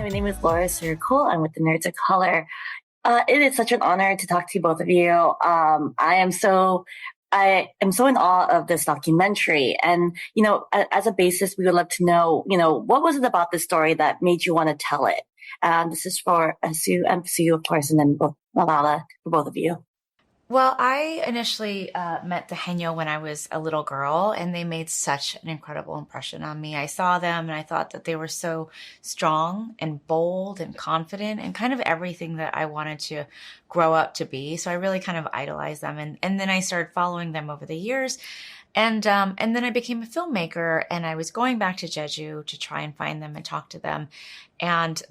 My name is Laura Circle. I'm with the Nerds of Color. It is such an honor to talk to both of you. I am so in awe of this documentary. And, as a basis, we would love to know, what was it about this story that made you want to tell it? This is for Sue and Sue, of course, and then Malala, for both of you. Well, I initially met the haenyeos when I was a little girl, and they made such an incredible impression on me. I saw them and I thought that they were so strong and bold and confident and kind of everything that I wanted to grow up to be. So I really kind of idolized them. And then I started following them over the years. And then I became a filmmaker, and I was going back to Jeju to try and find them and talk to them. And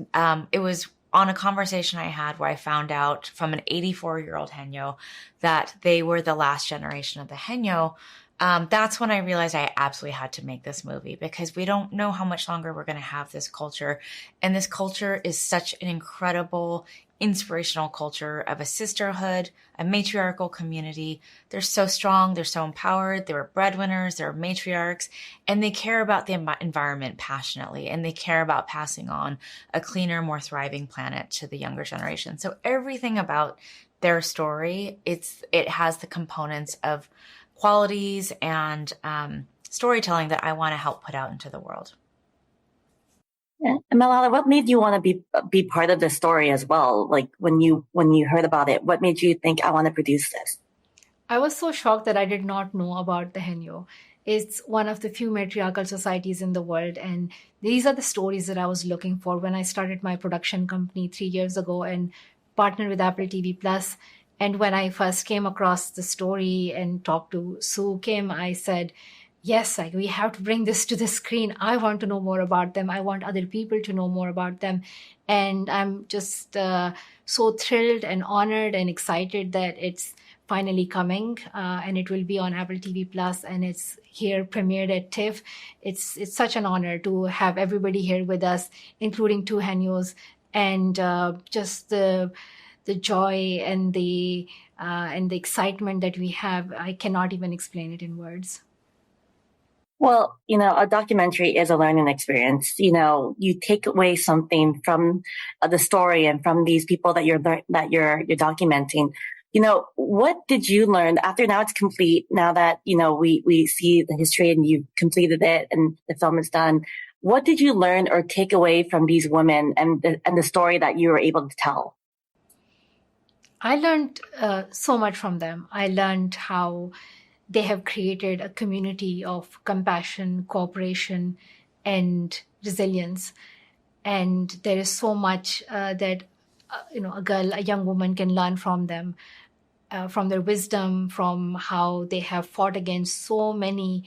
it was on a conversation I had where I found out from an 84-year-old haenyeo that they were the last generation of the haenyeo. That's when I realized I absolutely had to make this movie, because we don't know how much longer we're going to have this culture. And this culture is such an incredible, inspirational culture of a sisterhood, a matriarchal community. They're so strong. They're so empowered. They were breadwinners. They're matriarchs, and they care about the environment passionately, and they care about passing on a cleaner, more thriving planet to the younger generation. So everything about their story, it has the components of qualities and storytelling that I want to help put out into the world. Yeah. And Malala, what made you want to be part of the story as well? Like when you heard about it, what made you think, I want to produce this? I was so shocked that I did not know about the haenyeo. It's one of the few matriarchal societies in the world, and these are the stories that I was looking for when I started my production company 3 years ago and partnered with Apple TV Plus. And when I first came across the story and talked to Sue Kim, I said, yes, like we have to bring this to the screen. I want to know more about them. I want other people to know more about them. And I'm just so thrilled and honored and excited that it's finally coming, and it will be on Apple TV Plus, and it's here premiered at TIFF. It's such an honor to have everybody here with us, including two haenyeos, and just the joy and the excitement that we have. I cannot even explain it in words. Well, a documentary is a learning experience. You take away something from the story and from these people that you're documenting. What did you learn after now it's complete, now that, we see the history and you've completed it and the film is done? What did you learn or take away from these women and the story that you were able to tell? I learned so much from them. I learned how they have created a community of compassion, cooperation, and resilience. And there is so much that a young woman can learn from them, from their wisdom, from how they have fought against so many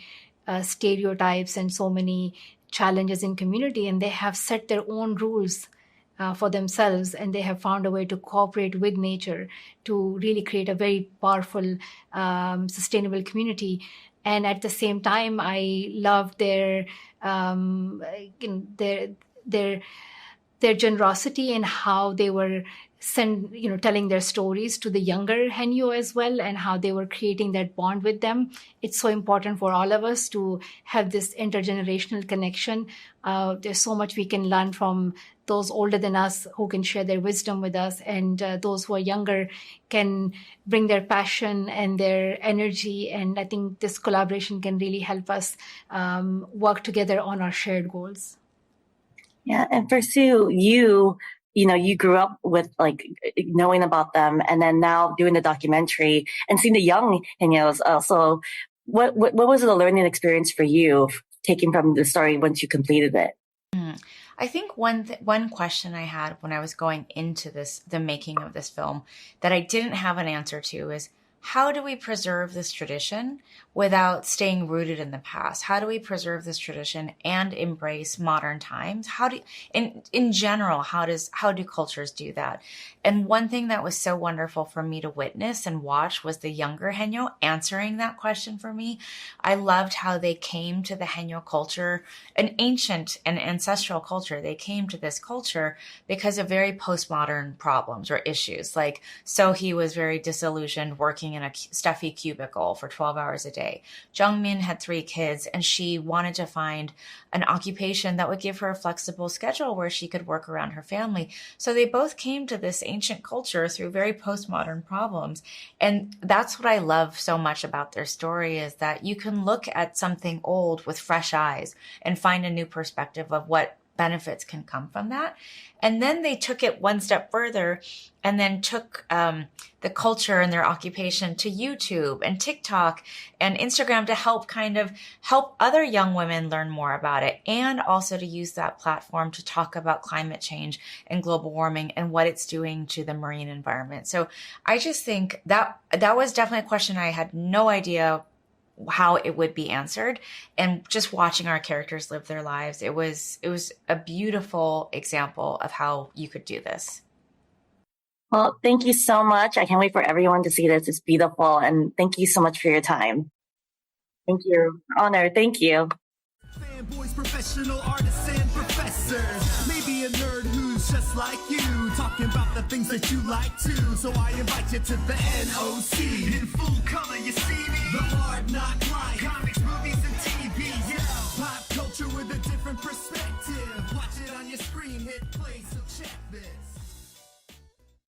stereotypes and so many challenges in community, and they have set their own rules for themselves, and they have found a way to cooperate with nature to really create a very powerful, sustainable community. And at the same time, I love their generosity and how they were telling their stories to the younger haenyeo as well, and how they were creating that bond with them. It's so important for all of us to have this intergenerational connection. There's so much we can learn from those older than us who can share their wisdom with us, and those who are younger can bring their passion and their energy. And I think this collaboration can really help us work together on our shared goals. Yeah. And for Sue, you grew up with knowing about them, and then now doing the documentary and seeing the young haenyeos also. What was the learning experience for you taking from the story once you completed it? I think one question I had when I was going into the making of this film that I didn't have an answer to is, how do we preserve this tradition without staying rooted in the past? How do we preserve this tradition and embrace modern times? In general, how do cultures do that? And one thing that was so wonderful for me to witness and watch was the younger haenyeo answering that question for me. I loved how they came to the haenyeo culture, an ancient and ancestral culture. They came to this culture because of very postmodern problems or issues. So he was very disillusioned working in a stuffy cubicle for 12 hours a day. Jungmin had 3 kids, and she wanted to find an occupation that would give her a flexible schedule where she could work around her family. So they both came to this ancient culture through very postmodern problems. And that's what I love so much about their story, is that you can look at something old with fresh eyes and find a new perspective of what benefits can come from that. And then they took it one step further and then took the culture and their occupation to YouTube and TikTok and Instagram to help other young women learn more about it, and also to use that platform to talk about climate change and global warming and what it's doing to the marine environment. So I just think that was definitely a question I had no idea how it would be answered. And just watching our characters live their lives, it was a beautiful example of how you could do this. Well, thank you so much. I can't wait for everyone to see this. It's beautiful. And thank you so much for your time. Thank you. Honor. Thank you. Fanboys, professional artists, and professors. Maybe a nerd who's just like you, talking about the things that you like too. So I invite you to the NOC in full